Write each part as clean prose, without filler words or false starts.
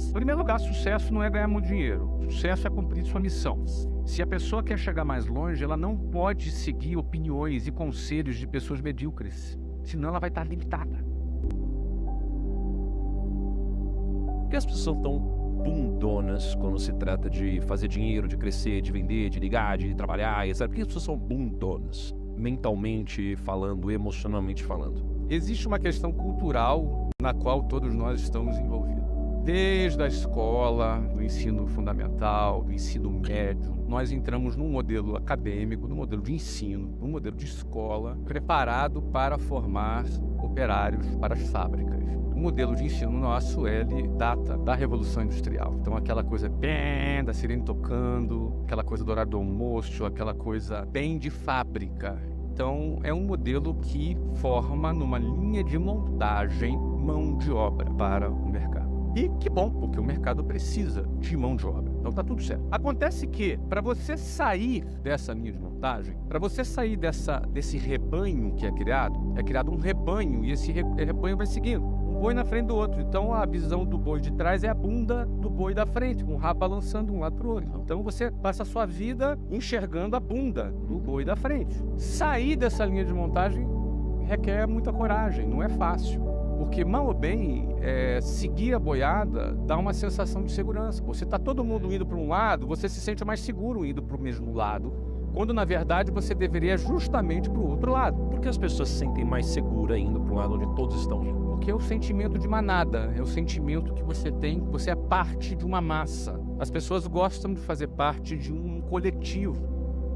Em primeiro lugar, sucesso não é ganhar muito dinheiro. Sucesso é cumprir sua missão. Se a pessoa quer chegar mais longe, ela não pode seguir opiniões e conselhos de pessoas medíocres. Senão ela vai estar limitada. Por que as pessoas são tão bundonas quando se trata de fazer dinheiro, de crescer, de vender, de ligar, de trabalhar, etc? Por que as pessoas são bundonas? Mentalmente falando, emocionalmente falando. Existe uma questão cultural na qual todos nós estamos envolvidos. Desde a escola, do ensino fundamental, do ensino médio, nós entramos num modelo acadêmico, num modelo de ensino, num modelo de escola, preparado para formar operários para as fábricas. O modelo de ensino nosso, ele data da Revolução Industrial. Então, aquela coisa bem da sirene tocando, aquela coisa do horário do almoço, aquela coisa bem de fábrica. Então, é um modelo que forma numa linha de montagem mão de obra para o mercado. E que bom, porque o mercado precisa de mão de obra. Então tá tudo certo. Acontece que, para você sair dessa linha de montagem, para você sair desse rebanho que é criado um rebanho, e esse rebanho vai seguindo, um boi na frente do outro. Então a visão do boi de trás é a bunda do boi da frente, com o rabo balançando um lado para o outro. Então você passa a sua vida enxergando a bunda do boi da frente. Sair dessa linha de montagem requer muita coragem, não é fácil. Porque, mal ou bem, seguir a boiada dá uma sensação de segurança. Você está todo mundo indo para um lado, você se sente mais seguro indo para o mesmo lado, quando, na verdade, você deveria justamente para o outro lado. Por que as pessoas se sentem mais seguras indo para um lado onde todos estão indo? Porque é o sentimento de manada, é o sentimento que você tem, que você é parte de uma massa. As pessoas gostam de fazer parte de um coletivo.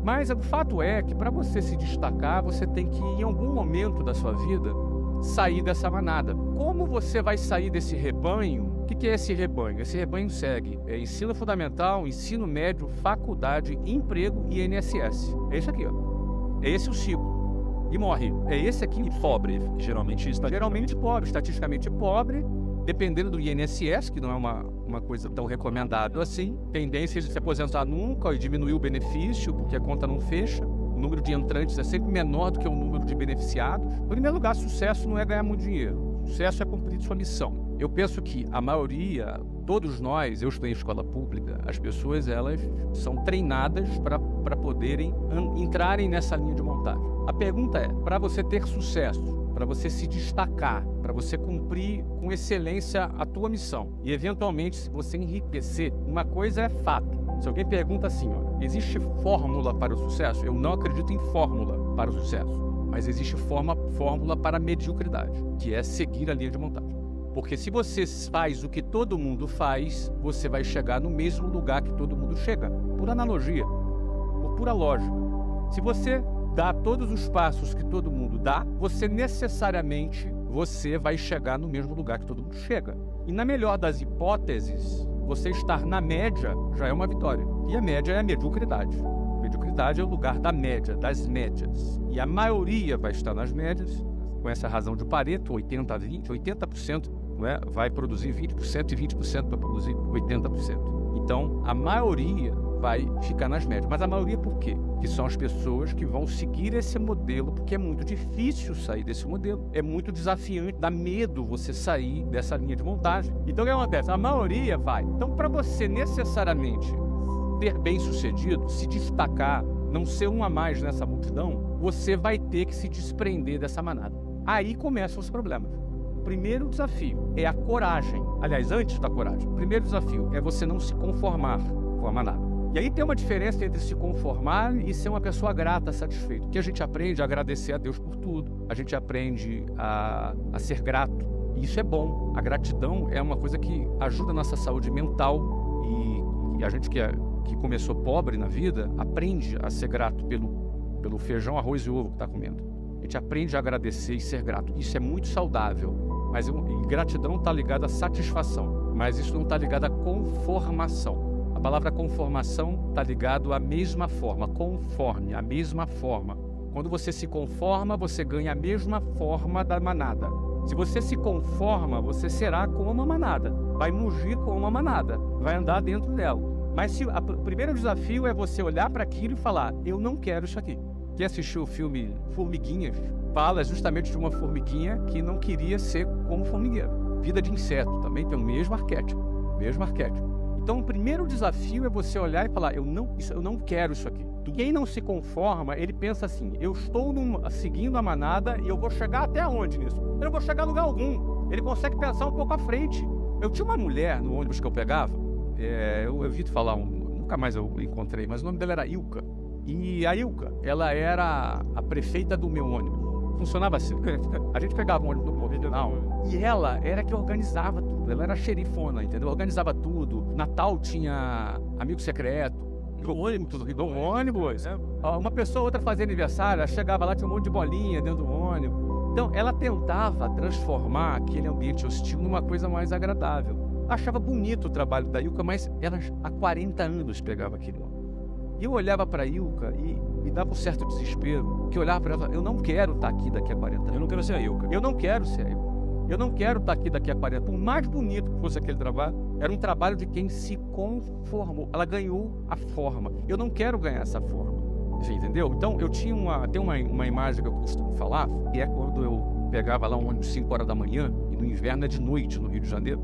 Mas o fato é que, para você se destacar, você tem que, em algum momento da sua vida, sair dessa manada. Como você vai sair desse rebanho? O que é esse rebanho? Esse rebanho segue ensino fundamental, ensino médio, faculdade, emprego e INSS. É isso aqui, ó. É esse o ciclo. E morre. É esse aqui. E pobre, geralmente pobre, estatisticamente pobre, dependendo do INSS, que não é uma coisa tão recomendável assim. Tendência de se aposentar nunca e diminuir o benefício, porque a conta não fecha. O número de entrantes é sempre menor do que o número de beneficiados. Em primeiro lugar, sucesso não é ganhar muito dinheiro. Sucesso é cumprir sua missão. Eu penso que a maioria, todos nós, eu estudei em escola pública, as pessoas elas são treinadas para poderem entrarem nessa linha de montagem. A pergunta é, para você ter sucesso, para você se destacar, para você cumprir com excelência a tua missão e, eventualmente, se você enriquecer, uma coisa é fato. Se alguém pergunta assim, ó, existe fórmula para o sucesso? Eu não acredito em fórmula para o sucesso, mas existe fórmula para a mediocridade, que é seguir a linha de montagem. Porque se você faz o que todo mundo faz, você vai chegar no mesmo lugar que todo mundo chega, por analogia, por pura lógica. Se você dá todos os passos que todo mundo dá, você necessariamente vai chegar no mesmo lugar que todo mundo chega. E na melhor das hipóteses, você estar na média já é uma vitória. E a média é a mediocridade. Mediocridade é o lugar da média, das médias. E a maioria vai estar nas médias, com essa razão de Pareto, 80-20, 80% vai produzir 20% e 20% vai produzir 80%. Então, a maioria vai ficar nas médias. Mas a maioria por quê? Que são as pessoas que vão seguir esse modelo, porque é muito difícil sair desse modelo. É muito desafiante, dá medo você sair dessa linha de montagem. Então, o que acontece? A maioria vai. Então, para você necessariamente ser bem-sucedido, se destacar, não ser um a mais nessa multidão, você vai ter que se desprender dessa manada. Aí começam os problemas. O primeiro desafio é a coragem. Aliás, antes da coragem, o primeiro desafio é você não se conformar com a manada. E aí tem uma diferença entre se conformar e ser uma pessoa grata, satisfeita. Porque a gente aprende a agradecer a Deus por tudo. A gente aprende a ser grato. E isso é bom. A gratidão é uma coisa que ajuda a nossa saúde mental. E a gente que começou pobre na vida, aprende a ser grato pelo feijão, arroz e ovo que está comendo. A gente aprende a agradecer e ser grato. Isso é muito saudável. Mas gratidão está ligada à satisfação. Mas isso não está ligado à conformação. A palavra conformação está ligado à mesma forma, conforme, a mesma forma. Quando você se conforma, você ganha a mesma forma da manada. Se você se conforma, você será como uma manada. Vai mugir como uma manada, vai andar dentro dela. Mas o primeiro desafio é você olhar para aquilo e falar, eu não quero isso aqui. Quem assistiu o filme Formiguinhas, fala justamente de uma formiguinha que não queria ser como formigueiro. Vida de inseto, também tem o mesmo arquétipo. Mesmo arquétipo. Então, o primeiro desafio é você olhar e falar, eu não quero isso aqui. Quem não se conforma, ele pensa assim, eu estou seguindo a manada e eu vou chegar até onde nisso? Eu não vou chegar a lugar algum. Ele consegue pensar um pouco à frente. Eu tinha uma mulher no ônibus que eu pegava, eu ouvi falar, nunca mais eu encontrei, mas o nome dela era Ilka. E a Ilka, ela era a prefeita do meu ônibus. Funcionava assim. A gente pegava um ônibus no convencional e ela era que organizava tudo. Ela era xerifona, entendeu? Organizava tudo. Natal tinha amigo secreto. No ônibus. Uma pessoa ou outra fazia aniversário, ela chegava lá, tinha um monte de bolinha dentro do ônibus. Então, ela tentava transformar aquele ambiente hostil numa coisa mais agradável. Achava bonito o trabalho da Ilka, mas ela há 40 anos pegava aquele ônibus. E eu olhava para a Ilka e me dava um certo desespero, que eu olhava para ela e falava, eu não quero estar aqui daqui a 40 anos. Eu não quero ser a Ilka. Eu não quero ser a Ilka. Eu não quero estar aqui daqui a 40 anos. Por mais bonito que fosse aquele trabalho, era um trabalho de quem se conformou. Ela ganhou a forma. Eu não quero ganhar essa forma. Você entendeu? Então, eu tinha uma imagem que eu costumo falar, que é quando eu pegava lá um ônibus 5 horas da manhã, e no inverno é de noite no Rio de Janeiro.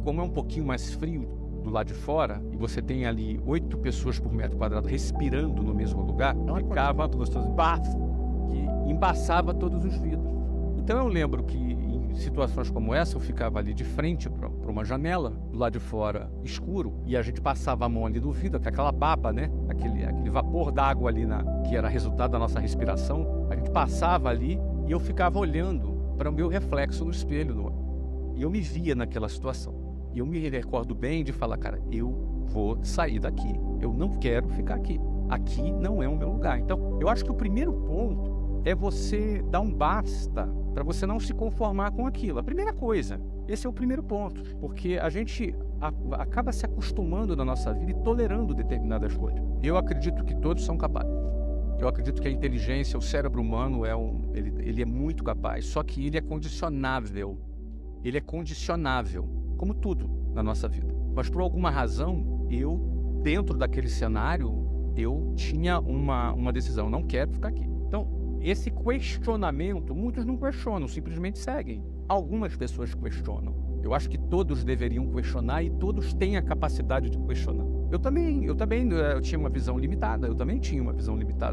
Como é um pouquinho mais frio do lado de fora, e você tem ali 8 pessoas por metro quadrado respirando no mesmo lugar, ficava bafo, que embaçava todos os vidros. Então eu lembro que em situações como essa, eu ficava ali de frente para uma janela, do lado de fora escuro, e a gente passava a mão ali no vidro, com aquela baba, né? Aquele vapor d'água ali, que era resultado da nossa respiração, a gente passava ali e eu ficava olhando para o meu reflexo no espelho. E eu me via naquela situação. E eu me recordo bem de falar, cara, eu vou sair daqui. Eu não quero ficar aqui. Aqui não é o meu lugar. Então, eu acho que o primeiro ponto é você dar um basta para você não se conformar com aquilo. A primeira coisa, esse é o primeiro ponto. Porque a gente acaba se acostumando na nossa vida e tolerando determinadas coisas. Eu acredito que todos são capazes. Eu acredito que a inteligência, o cérebro humano, ele é muito capaz. Só que ele é condicionável. Ele é condicionável. Como tudo na nossa vida. Mas por alguma razão, dentro daquele cenário, eu tinha uma decisão, não quero ficar aqui. Então, esse questionamento, muitos não questionam, simplesmente seguem. Algumas pessoas questionam. Eu acho que todos deveriam questionar e todos têm a capacidade de questionar. Eu tinha uma visão limitada,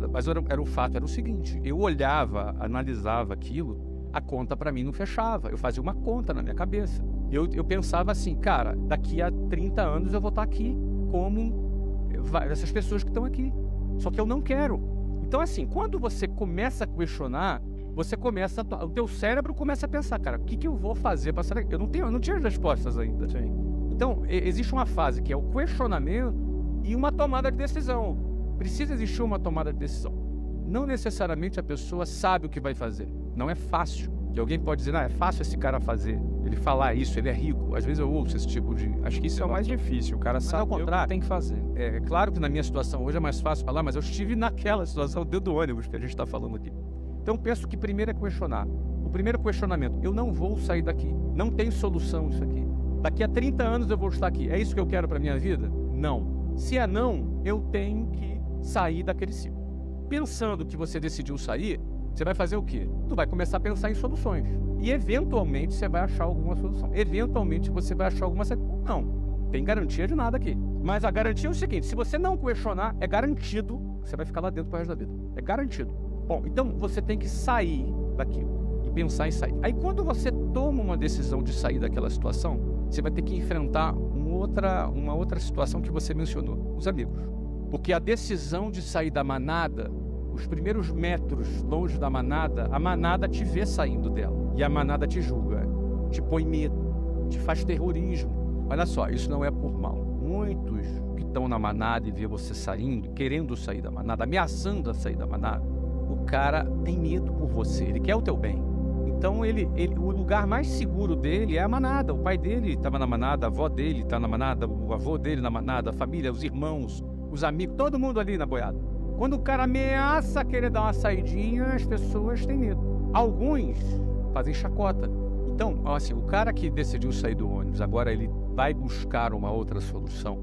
mas era o fato, era o seguinte, eu olhava, analisava aquilo, a conta para mim não fechava, eu fazia uma conta na minha cabeça. Eu pensava assim, cara, daqui a 30 anos eu vou estar aqui como essas pessoas que estão aqui. Só que eu não quero. Então, assim, quando você começa a questionar, o teu cérebro começa a pensar, cara, o que eu vou fazer para sair daqui? Eu não tinha as respostas ainda. Sim. Então, existe uma fase que é o questionamento e uma tomada de decisão. Precisa existir uma tomada de decisão. Não necessariamente a pessoa sabe o que vai fazer. Não é fácil. Que alguém pode dizer, é fácil esse cara fazer. Ele falar isso, ele é rico. Às vezes eu ouço esse tipo de... Acho que isso é o mais difícil. O cara sabe o que tem que fazer. É claro que na minha situação hoje é mais fácil falar, mas eu estive naquela situação dentro do ônibus que a gente está falando aqui. Então penso que primeiro é questionar. O primeiro questionamento, eu não vou sair daqui. Não tem solução isso aqui. Daqui a 30 anos eu vou estar aqui. É isso que eu quero para minha vida? Não. Se é não, eu tenho que sair daquele ciclo. Pensando que você decidiu sair, você vai fazer o quê? Tu vai começar a pensar em soluções. E eventualmente você vai achar alguma solução. Eventualmente você vai achar alguma solução. Não, tem garantia de nada aqui. Mas a garantia é o seguinte, se você não questionar, é garantido que você vai ficar lá dentro pro resto da vida. É garantido. Bom, então você tem que sair daquilo e pensar em sair. Aí quando você toma uma decisão de sair daquela situação, você vai ter que enfrentar uma outra situação que você mencionou, os amigos. Porque a decisão de sair da manada, os primeiros metros longe da manada, a manada te vê saindo dela. E a manada te julga, te põe medo, te faz terrorismo. Olha só, isso não é por mal. Muitos que estão na manada e vê você saindo, querendo sair da manada, ameaçando a sair da manada, o cara tem medo por você, ele quer o teu bem. Então, o lugar mais seguro dele é a manada. O pai dele estava na manada, a avó dele está na manada, o avô dele na manada, a família, os irmãos, os amigos, todo mundo ali na boiada. Quando o cara ameaça querer dar uma saidinha, as pessoas têm medo. Alguns fazem chacota. Então, assim, o cara que decidiu sair do ônibus, agora ele vai buscar uma outra solução.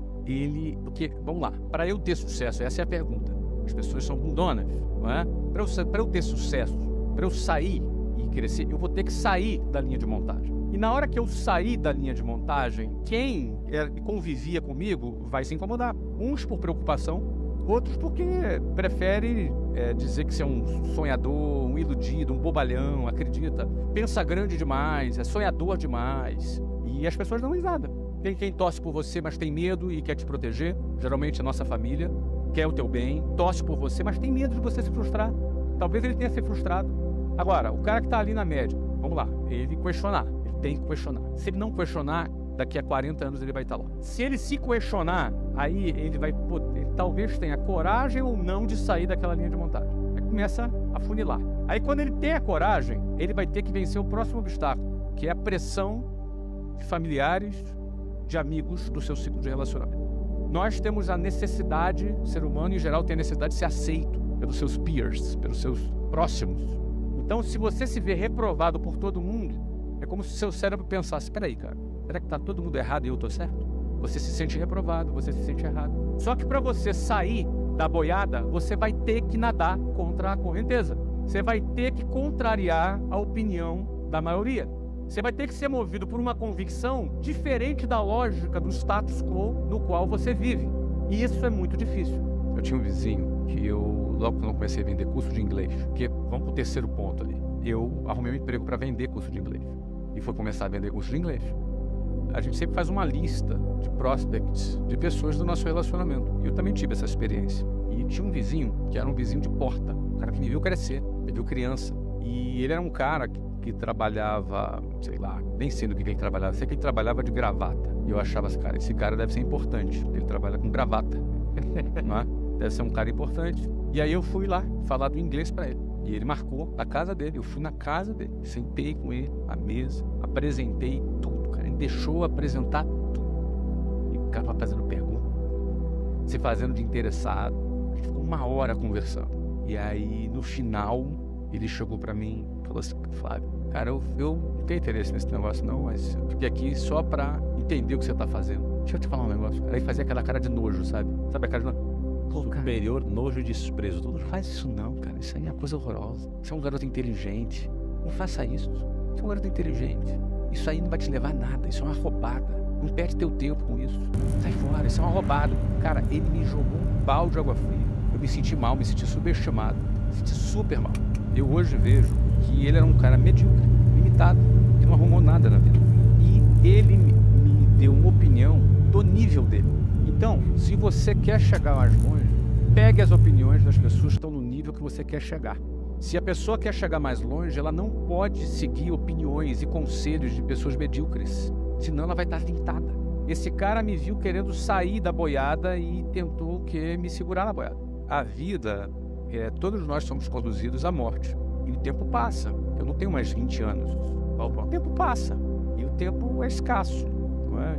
Porque, vamos lá, para eu ter sucesso, essa é a pergunta. As pessoas são bundonas, não é? Para eu ter sucesso, para eu sair e crescer, eu vou ter que sair da linha de montagem. E na hora que eu sair da linha de montagem, quem convivia comigo vai se incomodar. Uns por preocupação, outros porque prefere dizer que você é um sonhador, um iludido, um bobalhão, acredita, pensa grande demais, é sonhador demais. E as pessoas dão risada. Tem quem torce por você, mas tem medo e quer te proteger. Geralmente a nossa família quer o teu bem, torce por você, mas tem medo de você se frustrar. Talvez ele tenha se frustrado. Agora, o cara que está ali na média, vamos lá, ele questionar. Tem que questionar. Se ele não questionar, daqui a 40 anos ele vai estar lá. Se ele se questionar, aí ele vai poder, ele talvez tenha coragem ou não de sair daquela linha de montagem. Aí começa a funilar. Aí quando ele tem a coragem, ele vai ter que vencer o próximo obstáculo, que é a pressão de familiares, de amigos do seu ciclo de relacionamento. Nós temos a necessidade, o ser humano em geral tem a necessidade de ser aceito pelos seus peers, pelos seus próximos. Então, se você se vê reprovado por todo mundo, é como se seu cérebro pensasse, espera aí, cara, será que tá todo mundo errado e eu tô certo? Você se sente reprovado, você se sente errado. Só que para você sair da boiada, você vai ter que nadar contra a correnteza. Você vai ter que contrariar a opinião da maioria. Você vai ter que ser movido por uma convicção diferente da lógica do status quo no qual você vive. E isso é muito difícil. Eu tinha um vizinho que logo quando eu comecei a vender curso de inglês, porque vamos pro terceiro ponto ali, eu arrumei um emprego para vender curso de inglês. E foi começar a vender curso de inglês. A gente sempre faz uma lista de prospects, de pessoas do nosso relacionamento. E eu também tive essa experiência. E tinha um vizinho, que era um vizinho de porta. Um cara que me viu crescer, me viu criança. E ele era um cara que trabalhava, sei lá, nem sei do que ele trabalhava. Sei que ele trabalhava de gravata. E eu achava, cara, esse cara deve ser importante. Ele trabalha com gravata. Não é? Deve ser um cara importante. E aí eu fui lá falar do inglês para ele. E ele marcou a casa dele, eu fui na casa dele, sentei com ele à mesa, apresentei tudo, cara. Ele deixou apresentar tudo. E o cara fazendo pergunta, se fazendo de interessado. A gente ficou 1 hora conversando. E aí, no final, ele chegou pra mim e falou assim, Flávio, cara, eu não tenho interesse nesse negócio não, mas eu fiquei aqui só pra entender o que você tá fazendo. Deixa eu te falar um negócio. Aí fazia aquela cara de nojo, sabe? Sabe a cara de nojo? Superior, nojo e desprezo, tudo junto. Faz isso não, cara. Isso aí é uma coisa horrorosa. Você é um garoto inteligente. Não faça isso. Você é um garoto inteligente. Isso aí não vai te levar a nada. Isso é uma roubada. Não perde teu tempo com isso. Sai fora. Isso é uma roubada. Cara, ele me jogou um balde de água fria. Eu me senti mal, me senti subestimado. Me senti super mal. Eu hoje vejo que ele era um cara medíocre, limitado, que não arrumou nada na vida. E ele me deu uma opinião do nível dele. Então, se você quer chegar mais longe, pegue as opiniões das pessoas que estão no nível que você quer chegar. Se a pessoa quer chegar mais longe, ela não pode seguir opiniões e conselhos de pessoas medíocres, senão ela vai estar limitada. Esse cara me viu querendo sair da boiada e tentou me segurar na boiada. A vida, todos nós somos conduzidos à morte. E o tempo passa. Eu não tenho mais 20 anos. O tempo passa. E o tempo é escasso.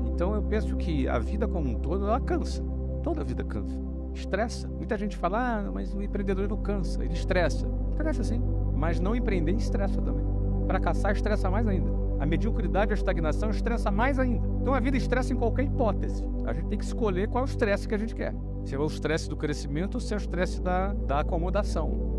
Então eu penso que a vida como um todo, ela cansa. Toda a vida cansa. Estressa. Muita gente fala, mas o empreendedor não cansa, ele estressa. Estressa sim, mas não empreender estressa também. Fracassar estressa mais ainda. A mediocridade e a estagnação estressa mais ainda. Então a vida estressa em qualquer hipótese. A gente tem que escolher qual é o estresse que a gente quer. Se é o estresse do crescimento ou se é o estresse da acomodação.